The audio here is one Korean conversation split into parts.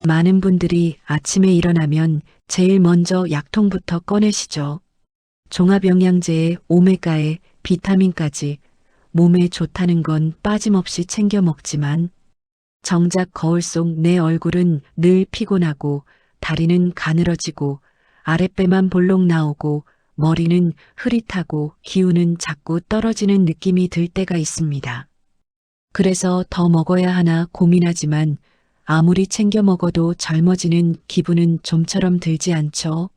많은 분들이 아침에 일어나면 제일 먼저 약통부터 꺼내시죠. 종합영양제에 오메가에 비타민까지 몸에 좋다는 건 빠짐없이 챙겨 먹지만 정작 거울 속 내 얼굴은 늘 피곤하고 다리는 가늘어지고 아랫배만 볼록 나오고 머리는 흐릿하고 기운은 자꾸 떨어지는 느낌이 들 때가 있습니다. 그래서 더 먹어야 하나 고민하지만 아무리 챙겨 먹어도 젊어지는 기분은 좀처럼 들지 않죠.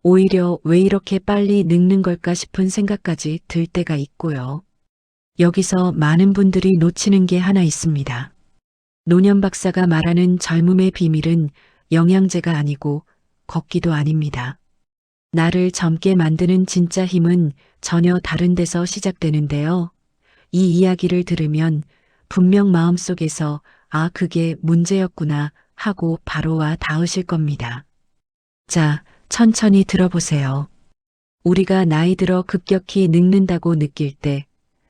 오히려 왜 이렇게 빨리 늙는 걸까 싶은 생각까지 들 때가 있고요. 여기서 많은 분들이 놓치는 게 하나 있습니다. 노년 박사가 말하는 젊음의 비밀은 영양제가 아니고 걷기도 아닙니다. 나를 젊게 만드는 진짜 힘은 전혀 다른 데서 시작되는데요. 이 이야기를 들으면 분명 마음속에서 아, 그게 문제였구나 하고 바로 와 닿으실 겁니다. 자, 천천히 들어보세요. 우리가 나이 들어 급격히 늙는다고 느낄 때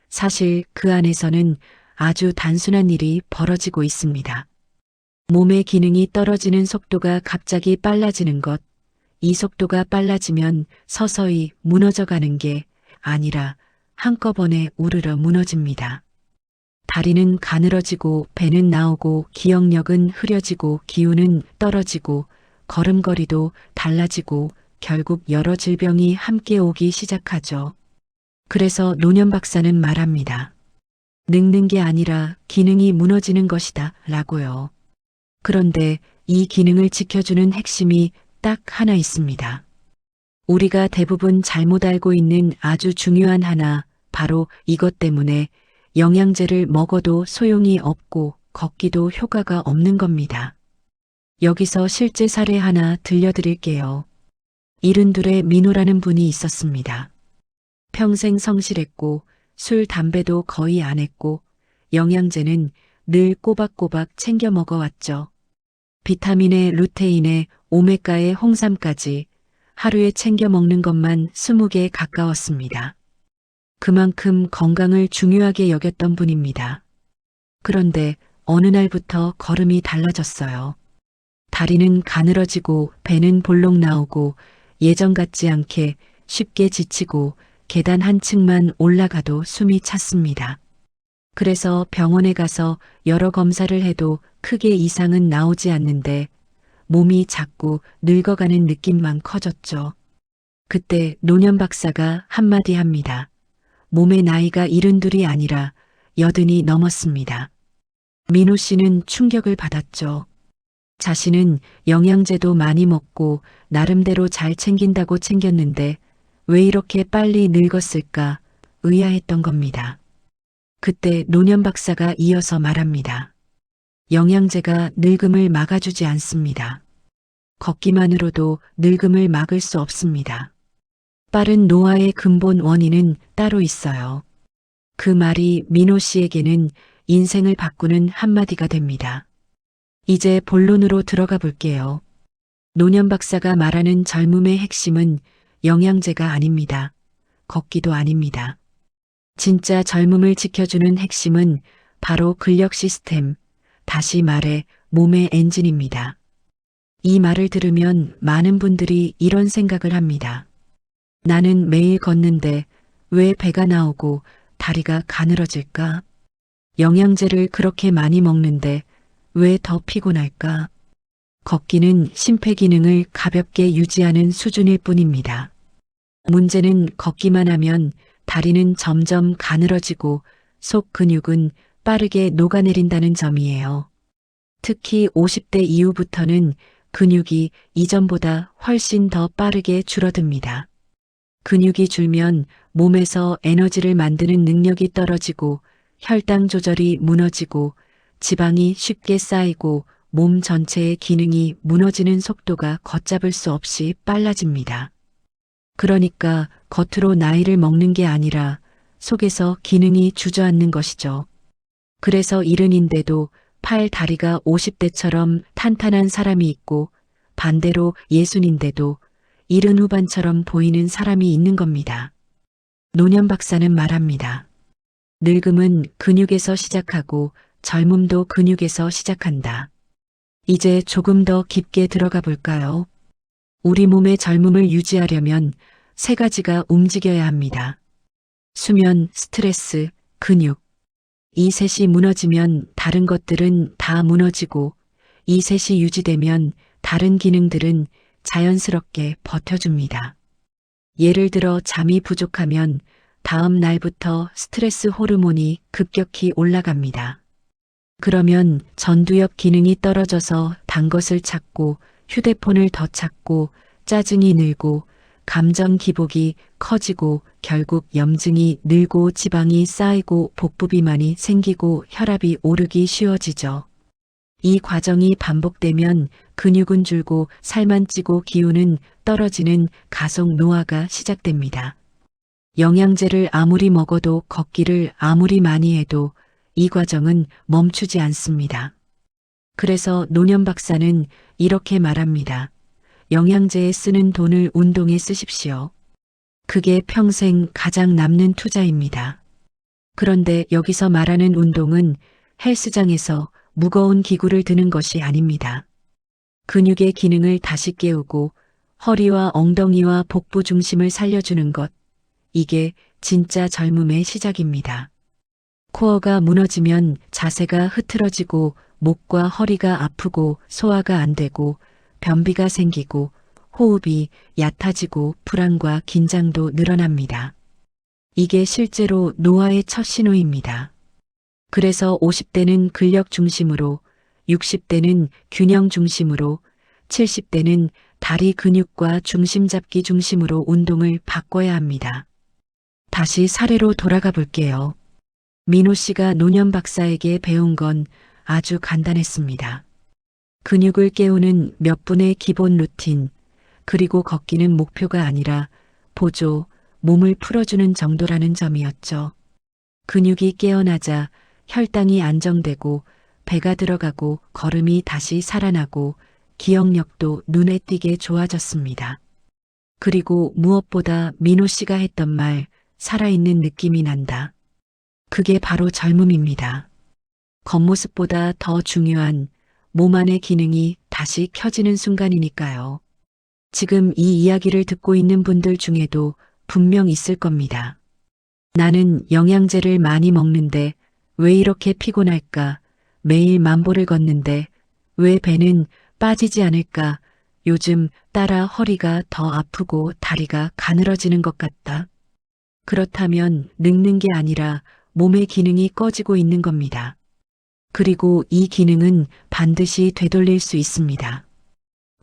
사실 그 안에서는 아주 단순한 일이 벌어지고 있습니다. 몸의 기능이 떨어지는 속도가 갑자기 빨라지는 것, 이 속도가 빨라지면 서서히 무너져가는 게 아니라 한꺼번에 우르르 무너집니다. 다리는 가늘어지고 배는 나오고 기억력은 흐려지고 기운은 떨어지고 걸음걸이도 달라지고 결국 여러 질병이 함께 오기 시작하죠. 그래서 노년 박사는 말합니다. 늙는 게 아니라 기능이 무너지는 것이다 라고요. 그런데 이 기능을 지켜주는 핵심이 딱 하나 있습니다. 우리가 대부분 잘못 알고 있는 아주 중요한 하나, 바로 이것 때문에 영양제를 먹어도 소용이 없고 걷기도 효과가 없는 겁니다. 여기서 실제 사례 하나 들려드릴게요. 72의 민호라는 분이 있었습니다. 평생 성실했고 술, 담배도 거의 안 했고 영양제는 늘 꼬박꼬박 챙겨 먹어왔죠. 비타민에 루테인에 오메가에 홍삼까지 하루에 챙겨 먹는 것만 20개 가까웠습니다. 그만큼 건강을 중요하게 여겼던 분입니다. 그런데 어느 날부터 걸음이 달라졌어요. 다리는 가늘어지고 배는 볼록 나오고 예전 같지 않게 쉽게 지치고 계단 한 층만 올라가도 숨이 찼습니다. 그래서 병원에 가서 여러 검사를 해도 크게 이상은 나오지 않는데 몸이 자꾸 늙어가는 느낌만 커졌죠. 그때 노년 박사가 한마디 합니다. 몸의 나이가 72이 아니라 80이 넘었습니다. 민호 씨는 충격을 받았죠. 자신은 영양제도 많이 먹고 나름대로 잘 챙긴다고 챙겼는데 왜 이렇게 빨리 늙었을까 의아했던 겁니다. 그때 노년 박사가 이어서 말합니다. 영양제가 늙음을 막아주지 않습니다. 걷기만으로도 늙음을 막을 수 없습니다. 빠른 노화의 근본 원인은 따로 있어요. 그 말이 민호 씨에게는 인생을 바꾸는 한마디가 됩니다. 이제 본론으로 들어가 볼게요. 노년 박사가 말하는 젊음의 핵심은 영양제가 아닙니다. 걷기도 아닙니다. 진짜 젊음을 지켜주는 핵심은 바로 근력 시스템, 다시 말해 몸의 엔진입니다. 이 말을 들으면 많은 분들이 이런 생각을 합니다. 나는 매일 걷는데 왜 배가 나오고 다리가 가늘어질까? 영양제를 그렇게 많이 먹는데 왜 더 피곤할까? 걷기는 심폐기능을 가볍게 유지하는 수준일 뿐입니다. 문제는 걷기만 하면 다리는 점점 가늘어지고 속 근육은 빠르게 녹아내린다는 점이에요. 특히 50대 이후부터는 근육이 이전보다 훨씬 더 빠르게 줄어듭니다. 근육이 줄면 몸에서 에너지를 만드는 능력이 떨어지고 혈당 조절이 무너지고 지방이 쉽게 쌓이고 몸 전체의 기능이 무너지는 속도가 걷잡을 수 없이 빨라집니다. 그러니까 겉으로 나이를 먹는 게 아니라 속에서 기능이 주저앉는 것이죠. 그래서 70인데도 팔 다리가 50대처럼 탄탄한 사람이 있고 반대로 60인데도 70 후반처럼 보이는 사람이 있는 겁니다. 노년 박사는 말합니다. 늙음은 근육에서 시작하고 젊음도 근육에서 시작한다. 이제 조금 더 깊게 들어가 볼까요? 우리 몸의 젊음을 유지하려면 세 가지가 움직여야 합니다. 수면, 스트레스, 근육. 이 셋이 무너지면 다른 것들은 다 무너지고 이 셋이 유지되면 다른 기능들은 자연스럽게 버텨줍니다. 예를 들어 잠이 부족하면 다음 날부터 스트레스 호르몬이 급격히 올라갑니다. 그러면 전두엽 기능이 떨어져서 단 것을 찾고 휴대폰을 더 찾고 짜증이 늘고 감정 기복이 커지고 결국 염증이 늘고 지방이 쌓이고 복부 비만이 생기고 혈압이 오르기 쉬워지죠. 이 과정이 반복되면 근육은 줄고 살만 찌고 기운은 떨어지는 가속 노화가 시작됩니다. 영양제를 아무리 먹어도 걷기를 아무리 많이 해도 이 과정은 멈추지 않습니다. 그래서 노년 박사는 이렇게 말합니다. 영양제에 쓰는 돈을 운동에 쓰십시오. 그게 평생 가장 남는 투자입니다. 그런데 여기서 말하는 운동은 헬스장에서 무거운 기구를 드는 것이 아닙니다. 근육의 기능을 다시 깨우고 허리와 엉덩이와 복부 중심을 살려주는 것. 이게 진짜 젊음의 시작입니다. 코어가 무너지면 자세가 흐트러지고 목과 허리가 아프고 소화가 안 되고 변비가 생기고 호흡이 얕아지고 불안과 긴장도 늘어납니다. 이게 실제로 노화의 첫 신호입니다. 그래서 50대는 근력 중심으로, 60대는 균형 중심으로, 70대는 다리 근육과 중심 잡기 중심으로 운동을 바꿔야 합니다. 다시 사례로 돌아가 볼게요. 민호 씨가 노년 박사에게 배운 건 아주 간단했습니다. 근육을 깨우는 몇 분의 기본 루틴, 그리고 걷기는 목표가 아니라 보조, 몸을 풀어주는 정도라는 점이었죠. 근육이 깨어나자 혈당이 안정되고 배가 들어가고 걸음이 다시 살아나고 기억력도 눈에 띄게 좋아졌습니다. 그리고 무엇보다 민호 씨가 했던 말, 살아있는 느낌이 난다. 그게 바로 젊음입니다. 겉모습보다 더 중요한 몸 안의 기능이 다시 켜지는 순간이니까요. 지금 이 이야기를 듣고 있는 분들 중에도 분명 있을 겁니다. 나는 영양제를 많이 먹는데 왜 이렇게 피곤할까? 매일 만보를 걷는데 왜 배는 빠지지 않을까? 요즘 따라 허리가 더 아프고 다리가 가늘어지는 것 같다. 그렇다면 늙는 게 아니라 몸의 기능이 꺼지고 있는 겁니다. 그리고 이 기능은 반드시 되돌릴 수 있습니다.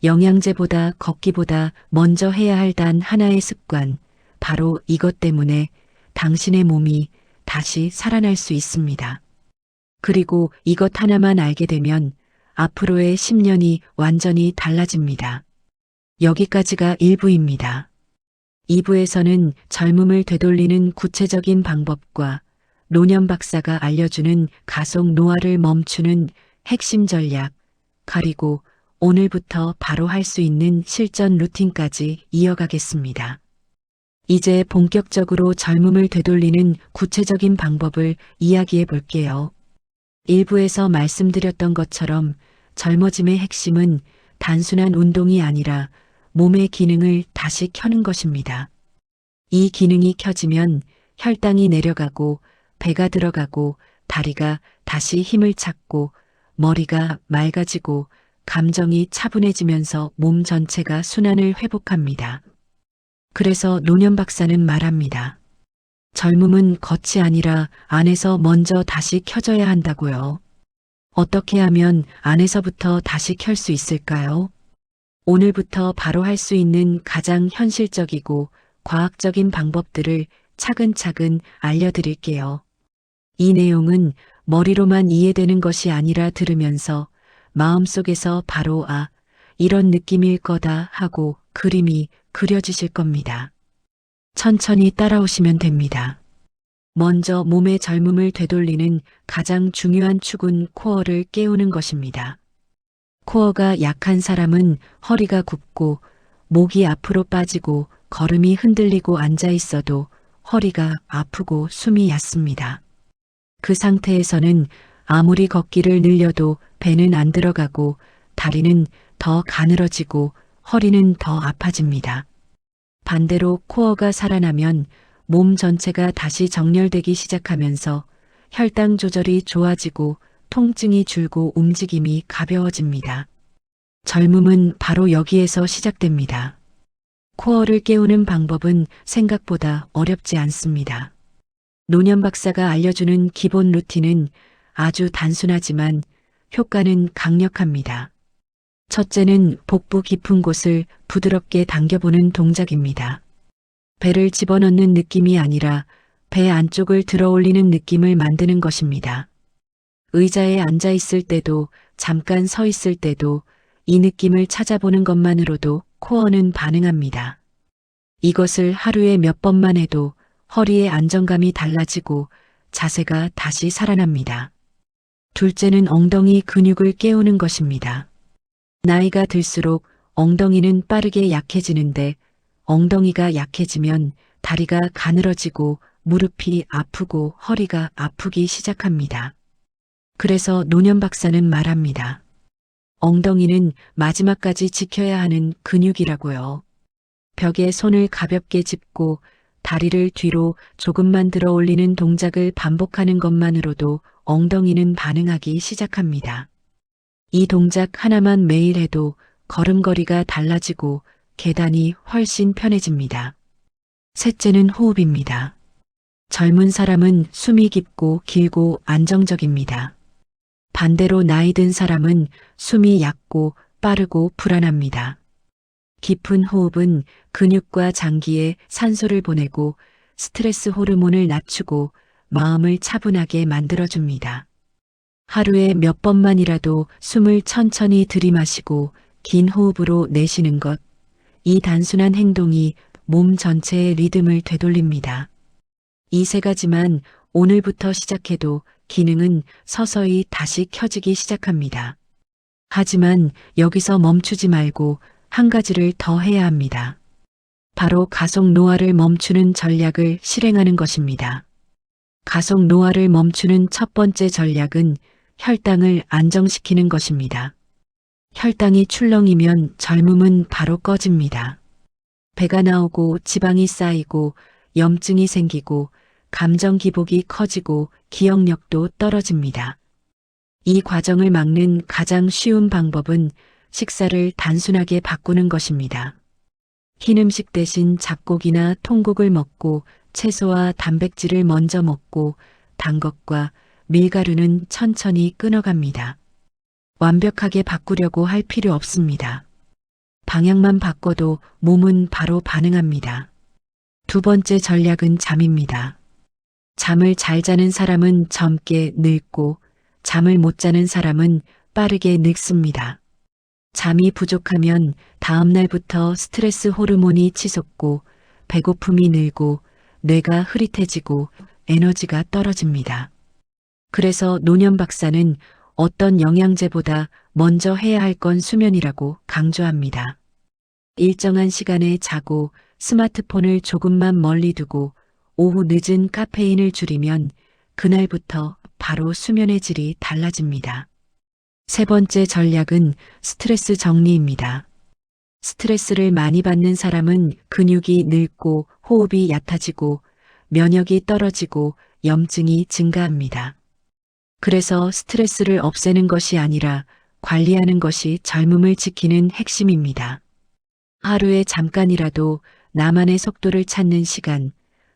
영양제보다 걷기보다 먼저 해야 할 단 하나의 습관, 바로 이것 때문에 당신의 몸이 다시 살아날 수 있습니다. 그리고 이것 하나만 알게 되면 앞으로의 10년이 완전히 달라집니다. 여기까지가 1부입니다. 2부에서는 젊음을 되돌리는 구체적인 방법과 노년 박사가 알려주는 가속 노화를 멈추는 핵심 전략, 그리고 오늘부터 바로 할 수 있는 실전 루틴까지 이어가겠습니다. 이제 본격적으로 젊음을 되돌리는 구체적인 방법을 이야기해 볼게요. 1부에서 말씀드렸던 것처럼 젊어짐의 핵심은 단순한 운동이 아니라 몸의 기능을 다시 켜는 것입니다. 이 기능이 켜지면 혈당이 내려가고 배가 들어가고 다리가 다시 힘을 찾고 머리가 맑아지고 감정이 차분해지면서 몸 전체가 순환을 회복합니다. 그래서 노년 박사는 말합니다. 젊음은 겉이 아니라 안에서 먼저 다시 켜져야 한다고요. 어떻게 하면 안에서부터 다시 켤 수 있을까요? 오늘부터 바로 할 수 있는 가장 현실적이고 과학적인 방법들을 차근차근 알려드릴게요. 이 내용은 머리로만 이해되는 것이 아니라 들으면서 마음속에서 바로 이런 느낌일 거다 하고 그림이 그려지실 겁니다. 천천히 따라오시면 됩니다. 먼저 몸의 젊음을 되돌리는 가장 중요한 축은 코어를 깨우는 것입니다. 코어가 약한 사람은 허리가 굽고 목이 앞으로 빠지고 걸음이 흔들리고 앉아 있어도 허리가 아프고 숨이 얕습니다. 그 상태에서는 아무리 걷기를 늘려도 배는 안 들어가고 다리는 더 가늘어지고 허리는 더 아파집니다. 반대로 코어가 살아나면 몸 전체가 다시 정렬되기 시작하면서 혈당 조절이 좋아지고 통증이 줄고 움직임이 가벼워집니다. 젊음은 바로 여기에서 시작됩니다. 코어를 깨우는 방법은 생각보다 어렵지 않습니다. 노년 박사가 알려주는 기본 루틴은 아주 단순하지만 효과는 강력합니다. 첫째는 복부 깊은 곳을 부드럽게 당겨보는 동작입니다. 배를 집어넣는 느낌이 아니라 배 안쪽을 들어 올리는 느낌을 만드는 것입니다. 의자에 앉아 있을 때도 잠깐 서 있을 때도 이 느낌을 찾아보는 것만으로도 코어는 반응합니다. 이것을 하루에 몇 번만 해도 허리의 안정감이 달라지고 자세가 다시 살아납니다. 둘째는 엉덩이 근육을 깨우는 것입니다. 나이가 들수록 엉덩이는 빠르게 약해지는데 엉덩이가 약해지면 다리가 가늘어지고 무릎이 아프고 허리가 아프기 시작합니다. 그래서 노년 박사는 말합니다. 엉덩이는 마지막까지 지켜야 하는 근육이라고요. 벽에 손을 가볍게 짚고 다리를 뒤로 조금만 들어 올리는 동작을 반복하는 것만으로도 엉덩이는 반응하기 시작합니다. 이 동작 하나만 매일 해도 걸음걸이가 달라지고 계단이 훨씬 편해집니다. 셋째는 호흡입니다. 젊은 사람은 숨이 깊고 길고 안정적입니다. 반대로 나이 든 사람은 숨이 얕고 빠르고 불안합니다. 깊은 호흡은 근육과 장기에 산소를 보내고 스트레스 호르몬을 낮추고 마음을 차분하게 만들어줍니다. 하루에 몇 번만이라도 숨을 천천히 들이마시고 긴 호흡으로 내쉬는 것, 이 단순한 행동이 몸 전체의 리듬을 되돌립니다. 이 세 가지만 오늘부터 시작해도 기능은 서서히 다시 켜지기 시작합니다. 하지만 여기서 멈추지 말고 한 가지를 더 해야 합니다. 바로 가속 노화를 멈추는 전략을 실행하는 것입니다. 가속 노화를 멈추는 첫 번째 전략은 혈당을 안정시키는 것입니다. 혈당이 출렁이면 젊음은 바로 꺼집니다. 배가 나오고 지방이 쌓이고 염증이 생기고 감정 기복이 커지고 기억력도 떨어집니다. 이 과정을 막는 가장 쉬운 방법은 식사를 단순하게 바꾸는 것입니다. 흰 음식 대신 잡곡이나 통곡을 먹고 채소와 단백질을 먼저 먹고 단 것과 밀가루는 천천히 끊어갑니다. 완벽하게 바꾸려고 할 필요 없습니다. 방향만 바꿔도 몸은 바로 반응합니다. 두 번째 전략은 잠입니다. 잠을 잘 자는 사람은 젊게 늙고 잠을 못 자는 사람은 빠르게 늙습니다. 잠이 부족하면 다음 날부터 스트레스 호르몬이 치솟고 배고픔이 늘고 뇌가 흐릿해지고 에너지가 떨어집니다. 그래서 노년 박사는 어떤 영양제보다 먼저 해야 할 건 수면이라고 강조합니다. 일정한 시간에 자고 스마트폰을 조금만 멀리 두고 오후 늦은 카페인을 줄이면 그날부터 바로 수면의 질이 달라집니다. 세 번째 전략은 스트레스 정리입니다. 스트레스를 많이 받는 사람은 근육이 늙고 호흡이 얕아지고 면역이 떨어지고 염증이 증가합니다. 그래서 스트레스를 없애는 것이 아니라 관리하는 것이 젊음을 지키는 핵심입니다. 하루에 잠깐이라도 나만의 속도를 찾는 시간,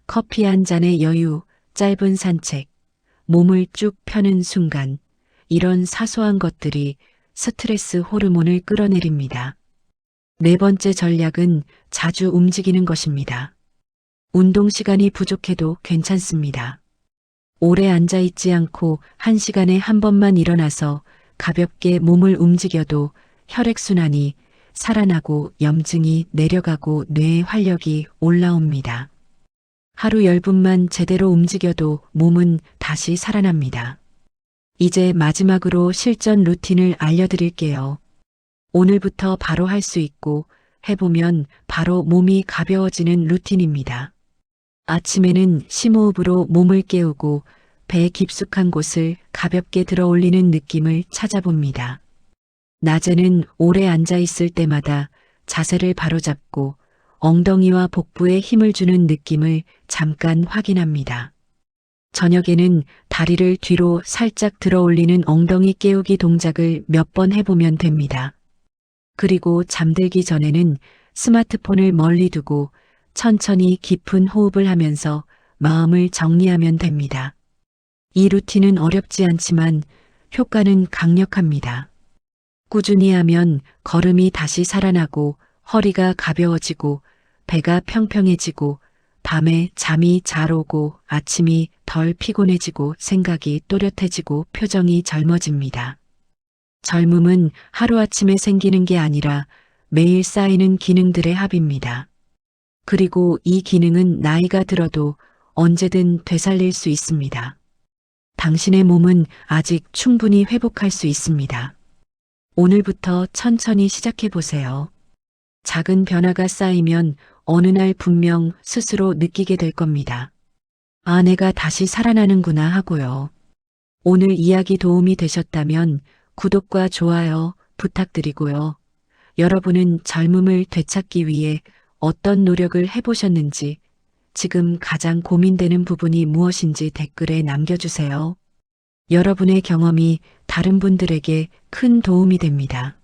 커피 한 잔의 여유, 짧은 산책, 몸을 쭉 펴는 순간, 이런 사소한 것들이 스트레스 호르몬을 끌어내립니다. 네 번째 전략은 자주 움직이는 것입니다. 운동 시간이 부족해도 괜찮습니다. 오래 앉아 있지 않고 1시간에 한 번만 일어나서 가볍게 몸을 움직여도 혈액순환이 살아나고 염증이 내려가고 뇌의 활력이 올라옵니다. 하루 10분만 제대로 움직여도 몸은 다시 살아납니다. 이제 마지막으로 실전 루틴을 알려드릴게요. 오늘부터 바로 할 수 있고 해보면 바로 몸이 가벼워지는 루틴입니다. 아침에는 심호흡으로 몸을 깨우고 배 깊숙한 곳을 가볍게 들어 올리는 느낌을 찾아봅니다. 낮에는 오래 앉아 있을 때마다 자세를 바로잡고 엉덩이와 복부에 힘을 주는 느낌을 잠깐 확인합니다. 저녁에는 다리를 뒤로 살짝 들어 올리는 엉덩이 깨우기 동작을 몇 번 해보면 됩니다. 그리고 잠들기 전에는 스마트폰을 멀리 두고 천천히 깊은 호흡을 하면서 마음을 정리하면 됩니다. 이 루틴은 어렵지 않지만 효과는 강력합니다. 꾸준히 하면 걸음이 다시 살아나고 허리가 가벼워지고 배가 평평해지고 밤에 잠이 잘 오고 아침이 덜 피곤해지고 생각이 또렷해지고 표정이 젊어집니다. 젊음은 하루아침에 생기는 게 아니라 매일 쌓이는 기능들의 합입니다. 그리고 이 기능은 나이가 들어도 언제든 되살릴 수 있습니다. 당신의 몸은 아직 충분히 회복할 수 있습니다. 오늘부터 천천히 시작해 보세요. 작은 변화가 쌓이면 어느 날 분명 스스로 느끼게 될 겁니다. 아, 내가 다시 살아나는구나 하고요. 오늘 이야기 도움이 되셨다면 구독과 좋아요 부탁드리고요. 여러분은 젊음을 되찾기 위해 어떤 노력을 해보셨는지, 지금 가장 고민되는 부분이 무엇인지 댓글에 남겨주세요. 여러분의 경험이 다른 분들에게 큰 도움이 됩니다.